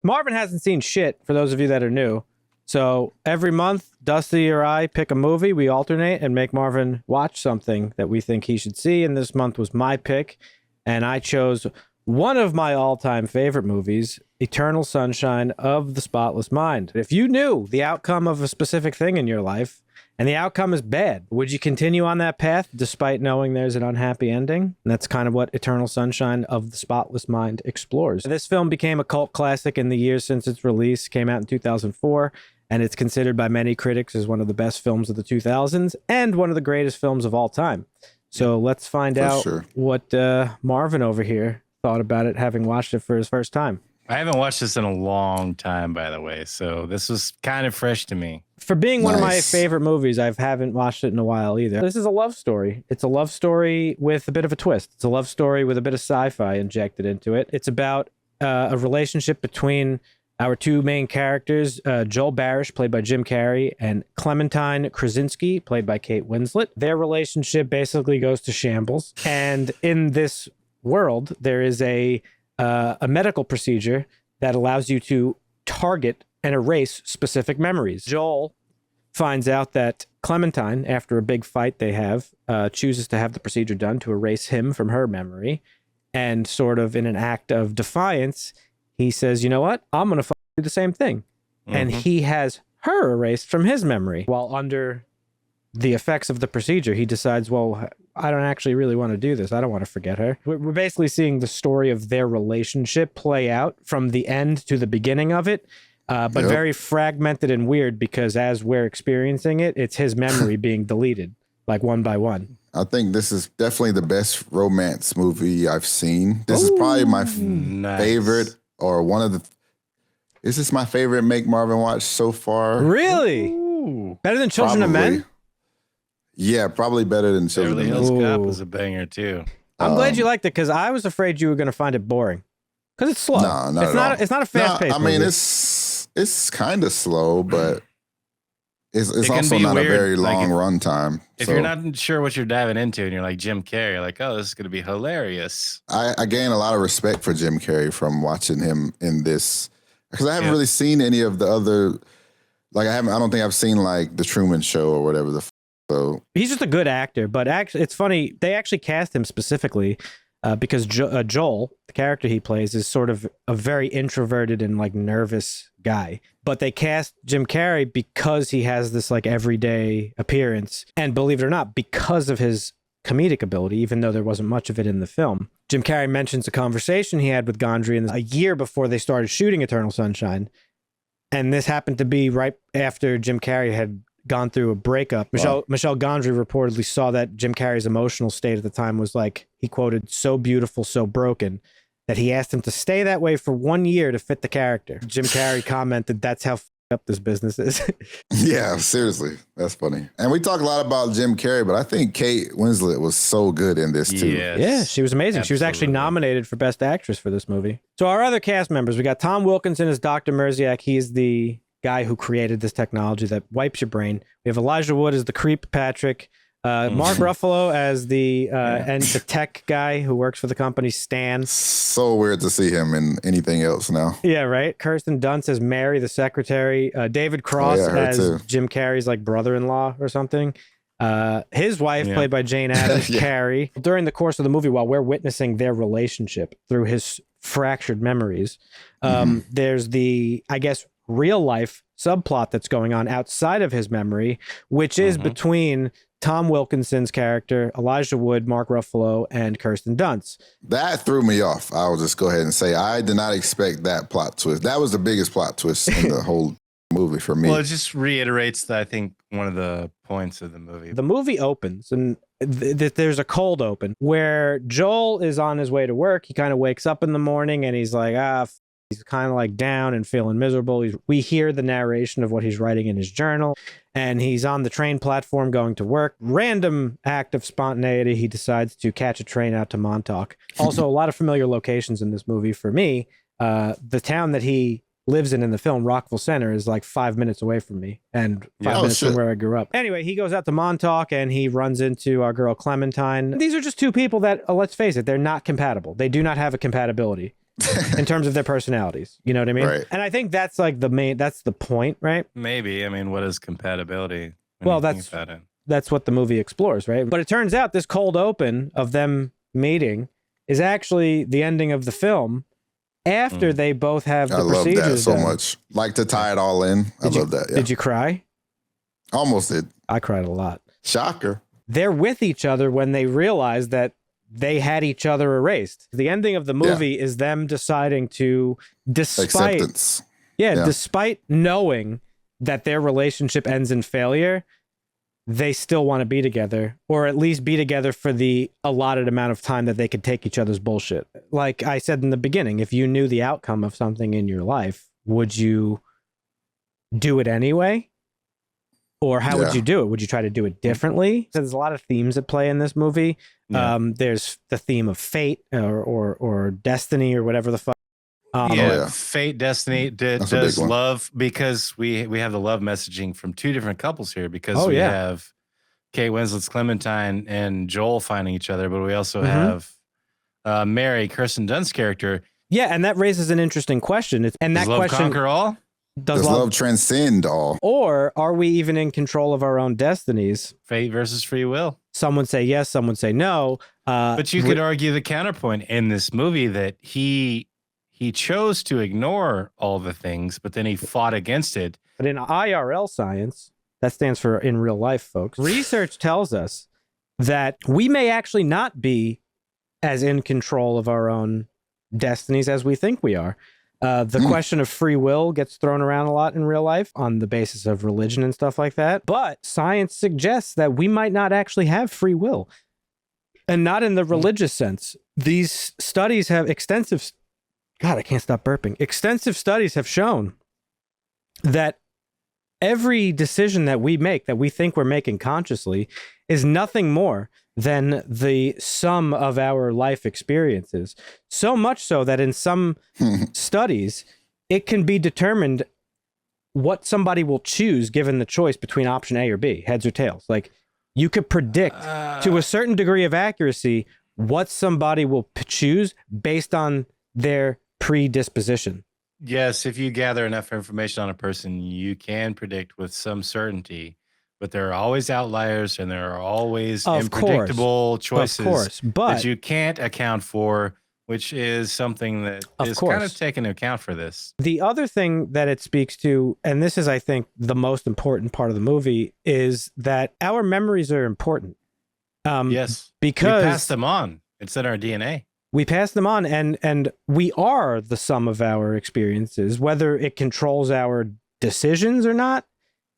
Marvin hasn't seen shit, for those of you that are new. So every month, Dusty or I pick a movie, we alternate and make Marvin watch something that we think he should see. And this month was my pick. And I chose one of my all-time favorite movies, Eternal Sunshine of the Spotless Mind. If you knew the outcome of a specific thing in your life, and the outcome is bad, would you continue on that path despite knowing there's an unhappy ending? And that's kind of what Eternal Sunshine of the Spotless Mind explores. This film became a cult classic in the years since its release, came out in 2004, and it's considered by many critics as one of the best films of the 2000s and one of the greatest films of all time. So let's find out what Marvin over here thought about it, having watched it for his first time. I haven't watched this in a long time, by the way, so this was kind of fresh to me. For being one of my favorite movies, I haven't watched it in a while either. This is a love story. It's a love story with a bit of a twist. It's a love story with a bit of sci-fi injected into it. It's about a relationship between our two main characters, Joel Barish, played by Jim Carrey, and Clementine Krasinski, played by Kate Winslet. Their relationship basically goes to shambles. And in this world, there is a medical procedure that allows you to target and erase specific memories. Joel finds out that Clementine, after a big fight they have, chooses to have the procedure done to erase him from her memory. And sort of in an act of defiance, he says, you know what? I'm going to do the same thing. Mm-hmm. And he has her erased from his memory. While under the effects of the procedure, he decides, well, I don't actually really want to do this. I don't want to forget her. We're basically seeing the story of their relationship play out from the end to the beginning of it, but very fragmented and weird because as we're experiencing it, it's his memory being deleted, like one by one. I think this is definitely the best romance movie I've seen. This is probably my favorite, or one of the... Is this my favorite Make Marvin watch so far? Really? Ooh. Better than Children of Men? Yeah, probably better than Children of Men. Beverly Hills Cop is a banger too. I'm glad you liked it because I was afraid you were going to find it boring. Because it's slow. No, not it's not a fast-paced movie. I mean, it's kind of slow, but it's also not a very long runtime. If you're not sure what you're diving into and you're like Jim Carrey, you're like, oh, this is going to be hilarious. I gain a lot of respect for Jim Carrey from watching him in this. Because I haven't really seen any of the other, like I don't think I've seen like The Truman Show or whatever the. So he's just a good actor, but actually, it's funny they actually cast him specifically because Joel, the character he plays, is sort of a very introverted and like nervous guy. But they cast Jim Carrey because he has this like everyday appearance, and believe it or not, because of his comedic ability, even though there wasn't much of it in the film. Jim Carrey mentions a conversation he had with Gondry a year before they started shooting Eternal Sunshine. And this happened to be right after Jim Carrey had gone through a breakup. Michelle Gondry reportedly saw that Jim Carrey's emotional state at the time was like, he quoted, so beautiful, so broken, that he asked him to stay that way for 1 year to fit the character. Jim Carrey commented, that's how up this business is. Yeah, seriously. That's funny. And we talk a lot about Jim Carrey, but I think Kate Winslet was so good in this too. Yes. Yeah, she was amazing. Absolutely. She was actually nominated for Best Actress for this movie. So our other cast members, we got Tom Wilkinson as Dr. Merziak. He's the guy who created this technology that wipes your brain. We have Elijah Wood as the creep Patrick. Mark Ruffalo as the and the tech guy who works for the company, Stan. So weird to see him in anything else now. Yeah, right. Kirsten Dunst as Mary, the secretary. David Cross as Jim Carrey's like brother-in-law or something. His wife, played by Jane Addams, Carrey. During the course of the movie, while we're witnessing their relationship through his fractured memories, there's the, I guess, real life subplot that's going on outside of his memory, which is between Tom Wilkinson's character, Elijah Wood, Mark Ruffalo, and Kirsten Dunst. That threw me off. I will just go ahead and say I did not expect that plot twist. That was the biggest plot twist in the whole movie for me. Well, it just reiterates, I think, one of the points of the movie. The movie opens, and there's a cold open where Joel is on his way to work. He kind of wakes up in the morning, and he's like, he's kind of like down and feeling miserable. We hear the narration of what he's writing in his journal, and he's on the train platform going to work. Random act of spontaneity. He decides to catch a train out to Montauk. Also, a lot of familiar locations in this movie for me. The town that he lives in the film, Rockville Center, is like 5 minutes away from me and 5 minutes from where I grew up. Anyway, he goes out to Montauk and he runs into our girl Clementine. These are just two people that, let's face it, they're not compatible. They do not have a compatibility. in terms of their personalities. You know what I mean? Right. And I think that's like that's the point, right? Maybe. I mean, what is compatibility? Well, that's what the movie explores, right? But it turns out this cold open of them meeting is actually the ending of the film after they both have the I love procedures that so done. much. Like to tie it all in. I love that. Yeah. Did you cry? Almost did. I cried a lot. Shocker. They're with each other when they realize that they had each other erased. The ending of the movie is them deciding to, despite Acceptance. despite knowing that their relationship ends in failure, they still want to be together, or at least be together for the allotted amount of time that they could take each other's bullshit. Like I said in the beginning, if you knew the outcome of something in your life, would you do it anyway? Or how would you do it? Would you try to do it differently? So there's a lot of themes at play in this movie. Yeah. There's the theme of fate or destiny or whatever the fuck. Fate, destiny, does love, because we have the love messaging from two different couples here, because we have Kate Winslet's Clementine and Joel finding each other, but we also have Mary, Kirsten Dunst's character. Yeah, and that raises an interesting question. Does love conquer all? Does love transcend all? Or are we even in control of our own destinies? Fate versus free will. Some would say yes, some would say no. But you could argue the counterpoint in this movie that he chose to ignore all the things, but then he fought against it. But in IRL science, that stands for in real life, folks, research tells us that we may actually not be as in control of our own destinies as we think we are. The question of free will gets thrown around a lot in real life on the basis of religion and stuff like that. But science suggests that we might not actually have free will, and not in the religious sense. These studies have extensive studies have shown that every decision that we make, that we think we're making consciously, is nothing more than the sum of our life experiences. So much so that in some studies, it can be determined what somebody will choose given the choice between option A or B, heads or tails. Like, you could predict to a certain degree of accuracy what somebody will choose based on their predisposition. Yes, if you gather enough information on a person, you can predict with some certainty, but there are always outliers and there are always unpredictable choices that you can't account for, which is something that is kind of taken into account for this. The other thing that it speaks to, and this is, I think, the most important part of the movie, is that our memories are important. Yes, because we pass them on. It's in our DNA. We pass them on, and we are the sum of our experiences. Whether it controls our decisions or not,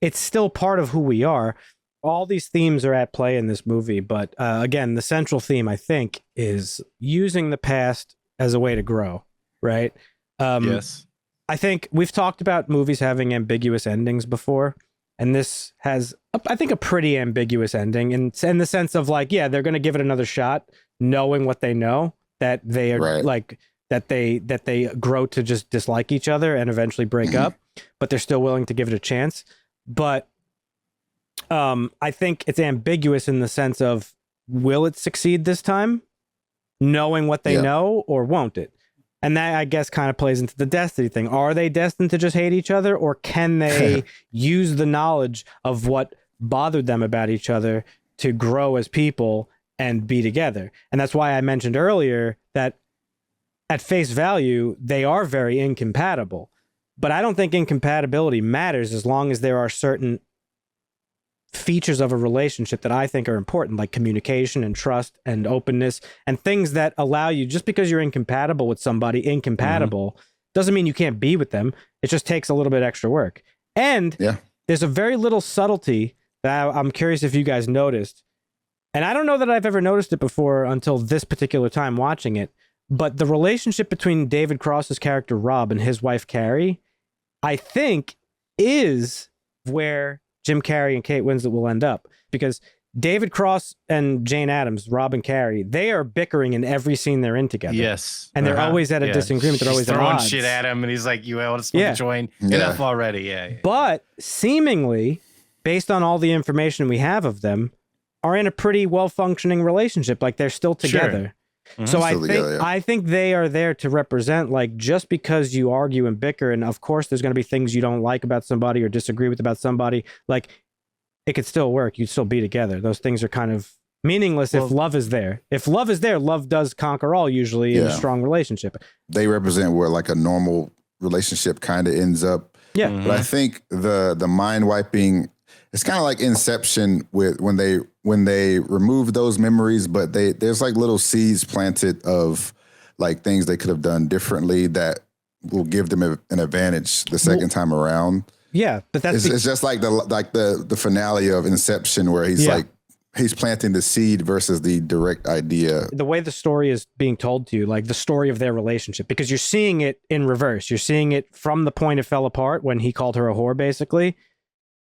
it's still part of who we are. All these themes are at play in this movie, but again, the central theme, I think, is using the past as a way to grow, right? Yes. I think we've talked about movies having ambiguous endings before, and this has, I think, a pretty ambiguous ending in the sense of, like, yeah, they're going to give it another shot, knowing what they know, that they are that they grow to just dislike each other and eventually break up, but they're still willing to give it a chance. But I think it's ambiguous in the sense of, will it succeed this time, knowing what they know, or won't it? And that, I guess, kind of plays into the destiny thing. Are they destined to just hate each other, or can they use the knowledge of what bothered them about each other to grow as people and be together? And that's why I mentioned earlier that at face value, they are very incompatible. But I don't think incompatibility matters as long as there are certain features of a relationship that I think are important, like communication and trust and openness, and things that allow you, just because you're incompatible with somebody, doesn't mean you can't be with them. It just takes a little bit extra work. And there's a very little subtlety that I'm curious if you guys noticed. And I don't know that I've ever noticed it before until this particular time watching it, but the relationship between David Cross's character Rob and his wife Carrey, I think, is where Jim Carrey and Kate Winslet will end up, because David Cross and Jane Addams, Rob and Carrey, they are bickering in every scene they're in together. Yes. And they're always at a disagreement. They're always throwing at odds. shit at him, and he's like, you want to smoke a joint? Enough already. Yeah. But seemingly, based on all the information we have of them, are in a pretty well-functioning relationship. Like, they're still together. So I think they are there to represent, like, just because you argue and bicker, and of course there's going to be things you don't like about somebody or disagree with about somebody, like, it could still work. You'd still be together. Those things are kind of meaningless if love is there. If love is there, love does conquer all usually in a strong relationship. They represent where like a normal relationship kind of ends up. Yeah. But I think the mind wiping, it's kind of like Inception with when they remove those memories, but there's like little seeds planted of like things they could have done differently that will give them an advantage the second time around. Yeah, but it's just like the finale of Inception where he's like he's planting the seed versus the direct idea. The way the story is being told to you, like the story of their relationship, because you're seeing it in reverse. You're seeing it from the point it fell apart when he called her a whore, basically,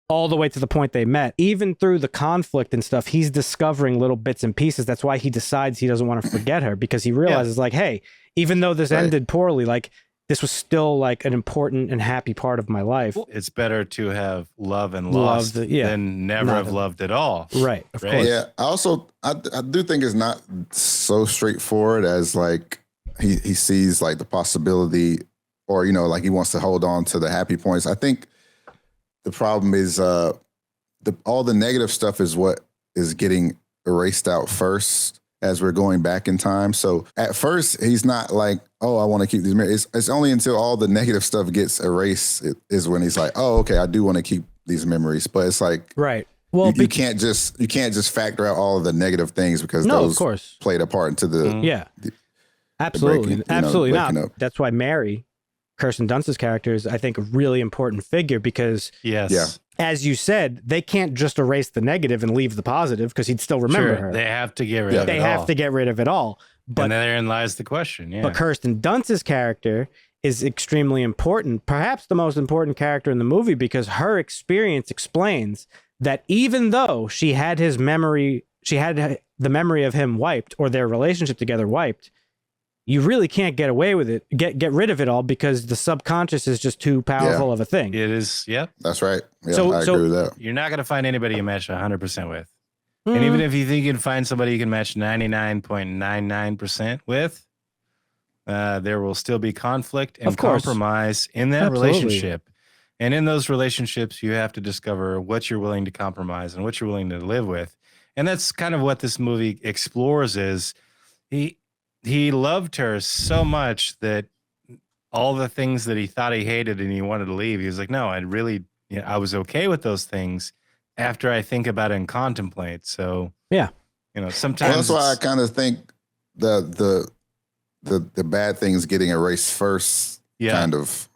all the way to the point they met. Even through the conflict and stuff, he's discovering little bits and pieces. That's why he decides he doesn't want to forget her, because he realizes like, hey, even though this ended poorly, like this was still like an important and happy part of my life. It's better to have love and lost than never have loved at all. Right. Of course. Yeah. I do think it's not so straightforward as like he sees like the possibility, or, you know, like he wants to hold on to the happy points. I think the problem is all the negative stuff is what is getting erased out first as we're going back in time. So at first he's not like, oh, I want to keep these memories. It's only until all the negative stuff gets erased is when he's like, oh, okay, I do want to keep these memories. But it's like, right. Well, you can't just factor out all of the negative things because those of course played a part into the absolutely absolutely not. Up. That's why Mary, Kirsten Dunst's character, is, I think, a really important figure, because as you said, they can't just erase the negative and leave the positive, because he'd still remember her. They have to get rid of it all. They have to get rid of it all. But and therein lies the question. But Kirsten Dunst's character is extremely important, perhaps the most important character in the movie, because her experience explains that even though she had his memory, she had the memory of him wiped, or their relationship together wiped, you really can't get away with it, get rid of it all, because the subconscious is just too powerful of a thing. It is, That's right. Yeah, I agree with that. You're not going to find anybody you match 100% with. And even if you think you can find somebody you can match 99.99% with, there will still be conflict and compromise in that relationship. And in those relationships, you have to discover what you're willing to compromise and what you're willing to live with. And that's kind of what this movie explores is he loved her so much that all the things that he thought he hated and he wanted to leave, he was like, no, I was okay with those things after I think about it and contemplate. So sometimes that's why I kind of think the bad things getting erased first, kind of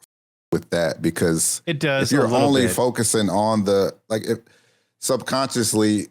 with that, because it does. If you're only focusing on if subconsciously,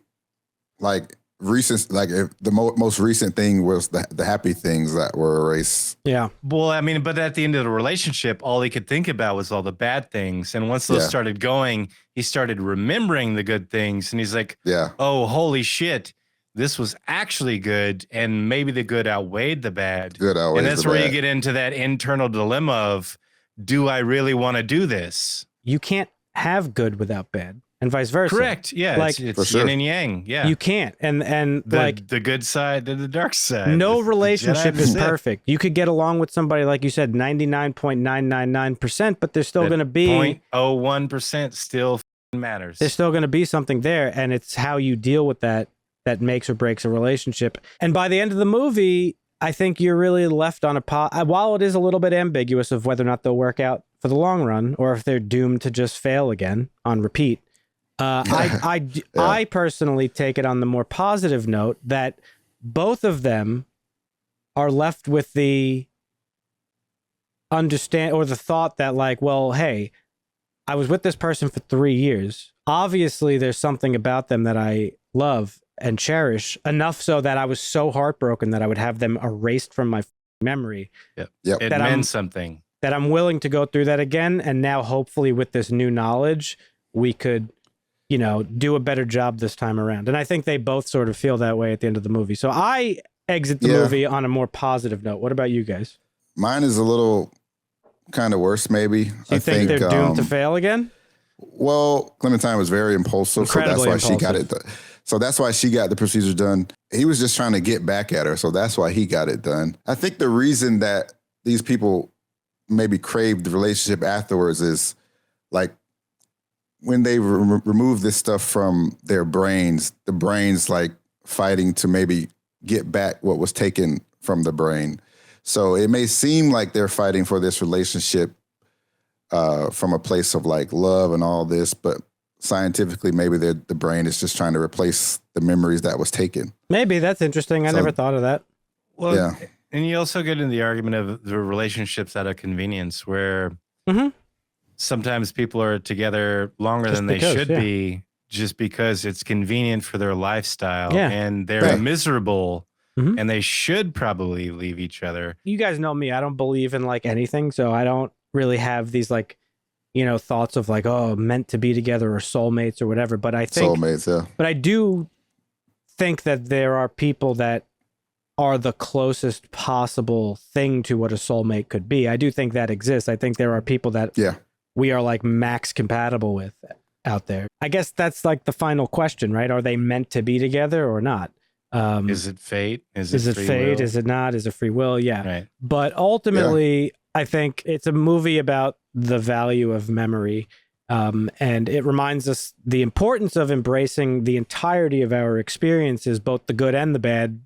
like recent, like if the most recent thing was the happy things that were erased. Yeah. Well, I mean, but at the end of the relationship, all he could think about was all the bad things. And once those started going, he started remembering the good things. And he's like, oh, holy shit, this was actually good. And maybe the good outweighed the bad. And that's where you get into that internal dilemma of, do I really want to do this? You can't have good without bad. And vice versa. Correct. Yeah. Like, it's yin and yang. Yeah. You can't. And the good side and the dark side. No relationship is perfect. You could get along with somebody, like you said, 99.999%, but there's still going to be 0.01% still matters. There's still going to be something there. And it's how you deal with that makes or breaks a relationship. And by the end of the movie, I think you're really left on while it is a little bit ambiguous of whether or not they'll work out for the long run, or if they're doomed to just fail again on repeat. I personally take it on the more positive note that both of them are left with the thought that, like, well, hey, I was with this person for 3 years. Obviously, there's something about them that I love and cherish enough so that I was so heartbroken that I would have them erased from my memory. Yep. It meant something. That I'm willing to go through that again. And now, hopefully, with this new knowledge, we could, do a better job this time around. And I think they both sort of feel that way at the end of the movie. So I exit the movie on a more positive note. What about you guys? Mine is a little kind of worse, maybe. You think they're doomed to fail again? Well, Clementine was very impulsive. So that's why she got it. So that's why she got the procedure done. he was just trying to get back at her. So that's why he got it done. I think the reason that these people maybe crave the relationship afterwards is like when they remove this stuff from their brains, the brain's like fighting to maybe get back what was taken from the brain. So it may seem like they're fighting for this relationship from a place of like love and all this, but scientifically, maybe the brain is just trying to replace the memories that was taken. Maybe that's interesting. I never thought of that. Well, yeah. And you also get into the argument of the relationships out of convenience, where sometimes people are together longer than they should be, just because it's convenient for their lifestyle, and they're miserable, and they should probably leave each other. You guys know me. I don't believe in like anything, so I don't really have these like, you know, thoughts of like, oh, meant to be together or soulmates or whatever. But I think soulmates, yeah. But I do think that there are people that are the closest possible thing to what a soulmate could be. I do think that exists. I think there are people that we are like max compatible with out there. I guess that's like the final question, right? Are they meant to be together or not? Is it fate? Is it fate? Will? Is it not? Is it free will? Yeah. Right. But ultimately, I think it's a movie about the value of memory. And it reminds us the importance of embracing the entirety of our experiences, both the good and the bad.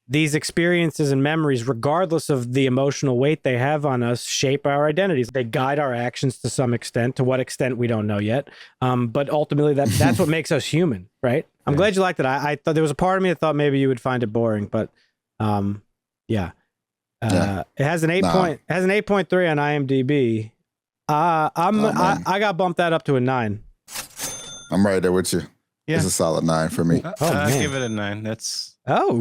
These experiences and memories, regardless of the emotional weight they have on us, shape our identities. They guide our actions to some extent. To what extent, we don't know yet. But ultimately, that's what makes us human, right? I'm glad you liked it. I thought there was a part of me that thought maybe you would find it boring, but it has an 8.3 on IMDb. I got bumped that up to a 9. I'm right there with you. Yeah. It's a solid 9 for me. I'll give it a 9. That's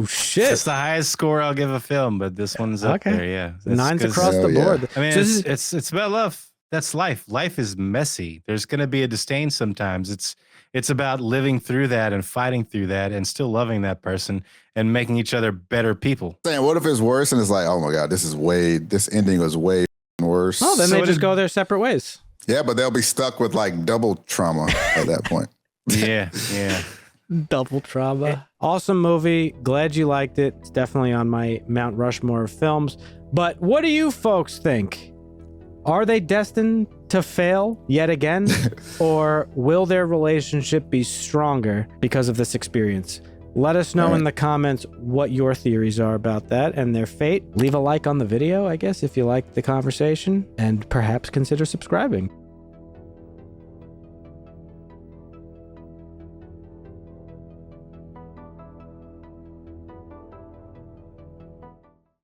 shit. It's the highest score I'll give a film, but this one's up there. Yeah, 9's across the board. I mean, so it's about love. That's life. Life is messy. There's going to be a disdain sometimes. It's about living through that and fighting through that and still loving that person and making each other better people. Saying, what if it's worse and it's like, oh my God, this ending was way worse. Oh, then they just go their separate ways. Yeah, but they'll be stuck with like double trauma at that point. Yeah. Double trauma. Awesome movie. Glad you liked it. It's definitely on my Mount Rushmore of films. But what do you folks think? Are they destined to fail yet again? Or will their relationship be stronger because of this experience? Let us know in the comments what your theories are about that and their fate. Leave a like on the video, I guess, if you liked the conversation, and perhaps consider subscribing.